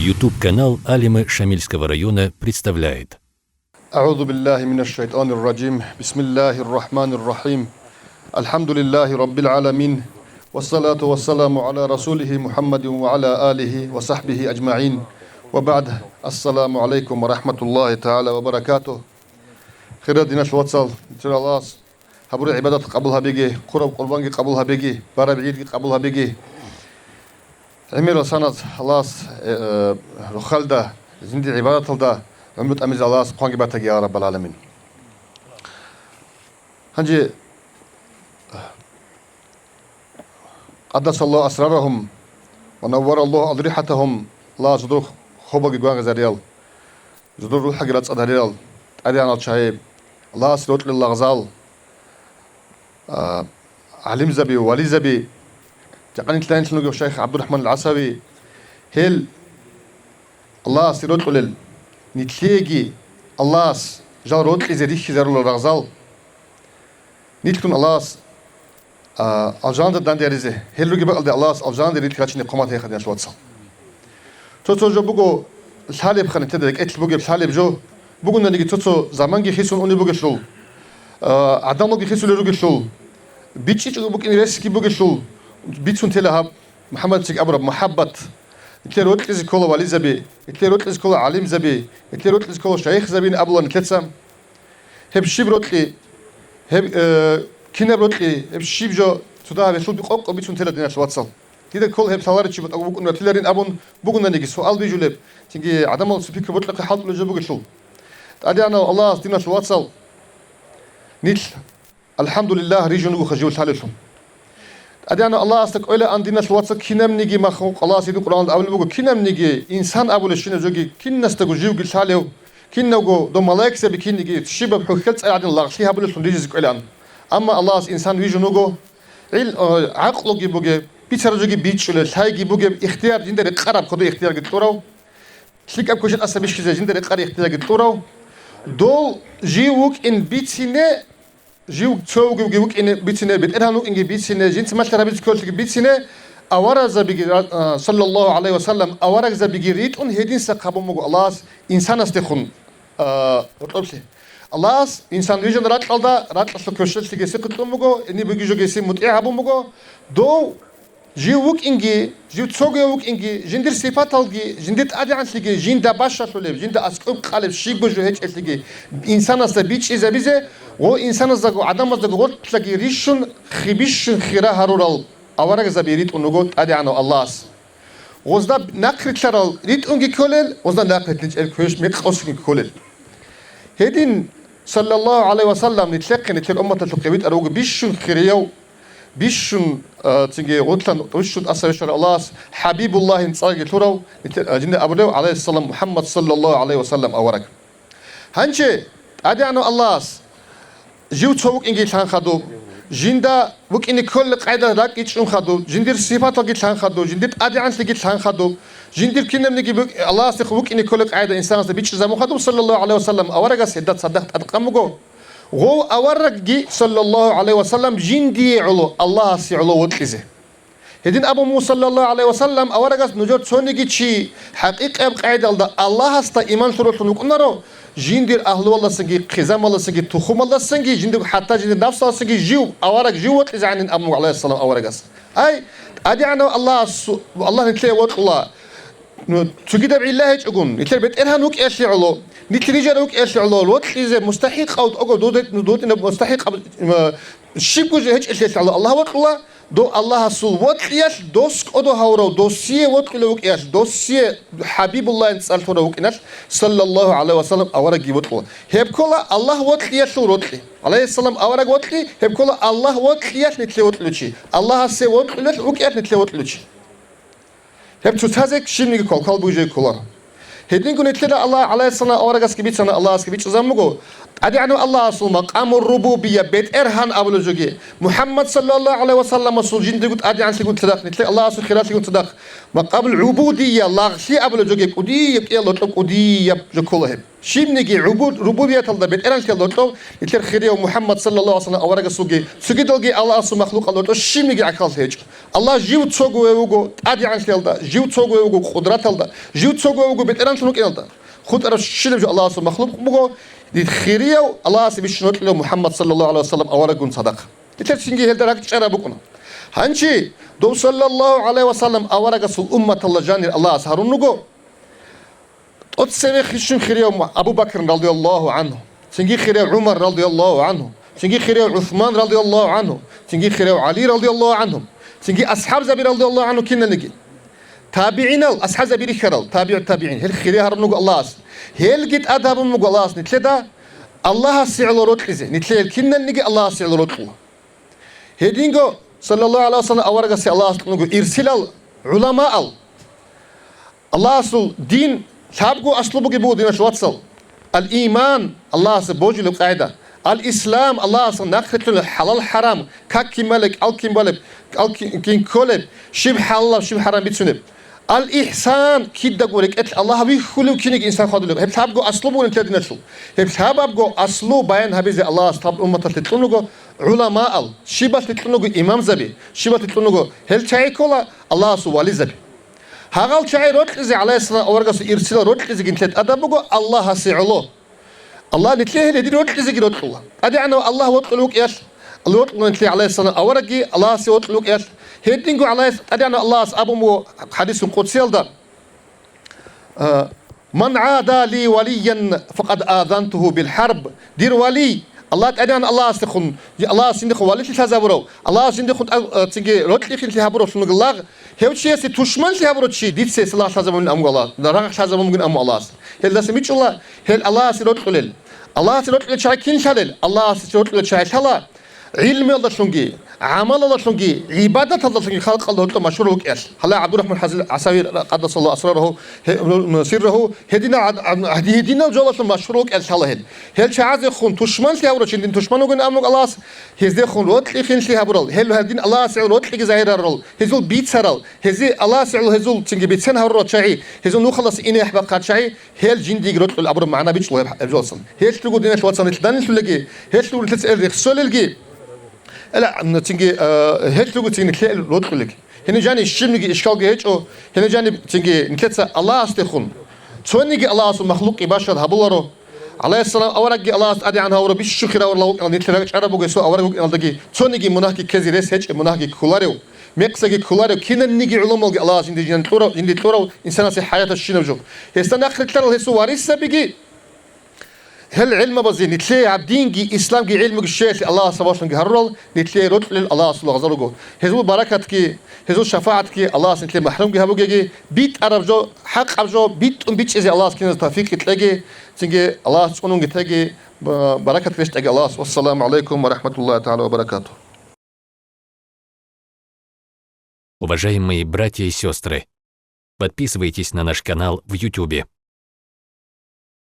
YouTube-канал Алимы Шамильского района представляет. أعوذ بالله من الشيطان الرجيم بسم الله الرحمن الرحيم الحمد لله رب العالمين والصلاة والسلام على رسوله محمد وعلى آله وصحبه أجمعين وبعد السلام عليكم ورحمة الله تعالى وبركاته خير دينا شواتسال ترى الله هبور عبادات قبلها بيجي قرب قربانك قبلها بيجي بارب عيد قبلها بيجي عمير سنة الله رخالده زندي عبادات الدا عمود أميز الله سبحانه وتعالى يا رب العالمين. هنجي قدس الله أسرارهم ونور الله أضرحتهم لا زدور خبر جوان زريال زدور روح جلات أدريال أديان الشهيب الله سلوت لله غزال علم زبي ولي زبي تقني تلاين شنو الشيخ عبد الرحمن العسوي هل الله سلوت لل نتلاقي الله جارود إزديش زرول الرغزال نتكون الله أجاند دانديريزه هلو جبل الله أجاند ريتكاشين قمته خدنا شو تصل توتو بوجو الحالب خلنا تدرك إتل بوجو الحالب جو بوجو نيجي توتو زمان جي خيسون أوني بوجو شو عدم جي خيسون لروجو شو بيتشي جو بوجو إنريسكي بوجو شو بيتشون تلاها محمد شيخ أبرب محبة يتلروت لز كولا ولي زبي يتلروت لز كولا عليم زبي يتلروت لز كولا شيخ زبين أبلا نتلسم هب شيب روتلي هب كنا روتلي هب شيب جو تدا بشود بقوق بيتون تلا دينا شو واتسال كده كل هب سواري شيب أو بكون تلارين أبون بكون نيجي سؤال بيجولب تيجي عدم السبيكر بطلق حاط له جبوك شو أدي أنا الله دينا شو واتسال نيل الحمد لله ريجون وخجول حالهم أدينا الله استقبل عندنا شواتس كنام نيجي مخلوق الله سيد القرآن أول بقول كنام نيجي إنسان أول شيء نزوجي كن نستجوجيو قل حاله كن نجو دم ملاك سبي كن نيجي شباب حكت عدن الله شيء هبل شون ريجز قلان أما الله إنسان ويجو نجو عقله جيبوجي بيتر زوجي بيتش ولا شيء جيبوجي اختيار جندر قرب خدو اختيار قدورو شيك أب كوشت أسبيش كذا جندر قرب اختيار قدورو دول جيوك إن بيتسينه جيو تسوق جيوك إن بيتسينه بيترهنوك إن بيتسينه جنس ما ترى بيتكلك بيتسينه أورا زبيجي صلى الله عليه وسلم أورا زبيجي ريت أن هدين سقابو مغو الله إنسان استخون وطلبسي الله إنسان ويجن رات الله رات أصل كوشل تيجي سقطو مغو إني بيجي جو جيسي متعه أبو مغو دو جيوك إنجي جيو تسوق جيوك إنجي جندر صفات الجي جندر أدعان تيجي جندا باشا سولب جندا أسقط قلب شيء بجو هيك تيجي إنسان استبيتش إذا بيزه و إنسان زغو عدم زغو تلاقي ريشون خبيشون خيرا هرورال أورق زبيريت ونقول أدعانو الله وزدا نقرت شرال ريت أنجي كولل وزدا نقرت نج الكوش ميقصني كولل هدين صلى الله عليه وسلم نتلقى أمة التقويت أروج بيشون خيريو بيشون تيجي غطلان وشون أسر شر الله حبيب الله نصاغي تورو جند أبو عليه السلام محمد صلى الله عليه وسلم أورق هنشي أدعانو الله جيو تسوق إنجي تان خدو جندا وك إن كل قاعدة راك يتشون خدو جندير صفات راك يتشان خدو جندير أدعان سلك يتشان خدو جندير كنا بنجي الله استخ وك إن كل قاعدة إنسان بيتش زمو خدو صلى الله عليه وسلم أورجا سيدات صدقت أتقامو هو أورج صلى الله عليه وسلم جندي علو الله سي علو وتكزه هدين أبو موسى صلى الله عليه وسلم أورجا نجود سونيجي شيء حقيقة قاعدة الله استا إيمان شروط نقولنا جندر أهل الله سنجي خزام الله سنجي تخوم الله سنجي جندر حتى جندر نفس الله سنجي جيو أورق جيوت إذا عن أبو عليه السلام أورقس أي أدي أنا الله نتلي وقت الله تجد بالله يجون نتلي بيت إنها نوك إيش علو نتلي جروك إيش علو الوقت إذا مستحق أو أقول دود إنه مستحق الشيء كوجه هيك إيش علو الله وقت الله دو الله سول وقت إيش دوسك أدو هورو دوسية وقت لوك إيش دوسية حبيب الله نسأل فروك إيش صلى الله عليه وسلم أورق وقت الله هب كلا الله وقت إيش وقت عليه السلام أورق وقت هب كلا الله وقت إيش نتلي وقت لشي الله سي وقت إيش وقت إيش نتلي وقت لشي هب تتهزك شيء نيجي كل بوجه كلا هدين كن نتلي الله عليه السلام أورق أسكبيت سنة الله أسكبيت زمجو أدي عنو الله أصل مقام الربوبية بيت إرهان أبو لجوجي محمد صلى الله عليه وسلم أصل جند قلت أدي عن سيقول صدق نتلي الله أصل خيرات سيقول صدق مقام العبودية الله شي أبو لجوجي قدي يك يلا تلو قدي يب جكلهم شيء نجي ربوبية الله بيت إرهان كلا تلو نتلي خيرية محمد صلى الله عليه وسلم أورج سوجي سوجي دلجي الله أصل مخلوق الله تلو شيء نجي عقل هيج الله جيو تسوق ويوجو أدي عن سيلدا جيو تسوق ويوجو قدرات الله جيو تسوق ويوجو بيت إرهان تلو كيلدا خد أرش شيء الله أصل مخلوق بقو دي خيرية الله سبيش نطلع محمد صلى الله عليه وسلم أورجون صدق تتشينجي هل درك شرا بكنا هنشي دو صلى الله عليه وسلم أورج سو أمة الله جاني الله سهرون نجو أتسمع خشين خيرية أبو بكر رضي الله عنه تنجي خيرية عمر رضي الله عنه تنجي خيرية عثمان رضي الله عنه تنجي خيرية علي رضي الله عنهم تنجي أصحاب زبير رضي الله عنه كنا نجي تابعين أصحاب زبير خيرال تابع التابعين هل خيرية هرب نجو الله هل جت أدب نجو الله نتلي ده الله سعلو روتلزه نتلي الكنا نجي الله سعلو روتله هدينجو صلى الله عليه وسلم أورجا سي الله نجو إرسل علماء الله أصل دين سابقو أصله بجيبو دين شواتسل الإيمان الله سبوجي له قاعدة الإسلام الله أصل نخرج الحلال حرام كاكي ملك ألكين بلب ألكين كولب شبه حلال شبه حرام بيتسنب الإحسان كيدا قولك الله بيخلو كينك إنسان خادلو هب سابقو أصله بون تلدي نشلو هب سابقو أصله بيان هبيزي الله أصحاب أمة تلتلنقو علماء شبه تلتلنقو إمام زبي شبه تلتلنقو هل تعي كولا الله أصو والي زبي هاغال تعي روتلزي عليه السلام أورغسو إرسل روتلزي جنتلت أدبقو الله سيعلو الله نتليه لدي روتلزي روتلو أدي عنو الله وطلوك إيش الله وطلو نتليه عليه السلام أورغي الله سيوطلوك إيش هيدينجو على أدي أنا الله أبو مو حديث قدسي ده من عادى لي وليا فقد آذنته بالحرب دير ولي الله أدي أنا الله أستخون الله سندخو ولي تزابرو الله سندخو تيجي روتلي في تزابرو شنو الله هيو شيء تشمل تزابرو شيء ديت سي الله تزابرو من أم الله درا تزابرو من أم الله هل ده سميت الله هل الله سيروت قليل الله سيروت قليل شاي كين شلل الله سيروت قليل شاي شلا علم الله شنجي عمل الله شنجي عبادة الله شنجي خلق الله أنت مشهور لك إيش هلا عبد الرحمن حازل عساوي قدس الله أسراره سره هدينا الجولة مشهور لك إيش هلا هل شعاز يخون تشمل لي هبرو شندين تشمل وجن أمك الله هزي خون روت لي خين لي هبرو هل هدين الله سعر روت لي زهير الرول هزول بيت سرال هزي الله سعر هزول شنجي بيت سن هبرو شعي هزول نو خلص إني أحبق قاد شعي هل جندي روت الأبرو معنا بيش الله بجوصل هل تقول دينا شوات سنة تدان تلقي هل تقول تسأل رخصول الجي لا تيجي هيك تقول تيجي نتلاقي الوضع لك هنا جاني الشيم نيجي إشكال جهش أو هنا جاني تيجي نتلاقي الله استخون شو نيجي الله أصل مخلوق يباشر هبولره عليه السلام أورج الله أدي عنها ورا بيش شكر أورلا نتلاقي عربو جسوا أورج نلتقي شو نيجي مناهك كذي ريس هيك مناهك كولاريو ميقسك كولاريو كنا نيجي علوم الله عند جن تورا عند تورا إنسان في حياة الشين وجو هستنا آخر ترى هسوا وارث بيجي هل علم بزي نتلاقي عبدينجي إسلام جي علمك الشيء الله سبحانه وتعالى نتلاقي رد الله سبحانه وتعالى هزول بركتك هزول شفاعتك الله نتلاقي محروم جه بوجي بيت عرب جو حق عرب جو بيت بيت إذا الله سكين توفيق تلاقي تيجي الله سبحانه تلاقي بركة فيش تلاقي الله والسلام عليكم ورحمة الله تعالى وبركاته. Уважаемые братья и сестры, подписывайтесь на наш канал в YouTube.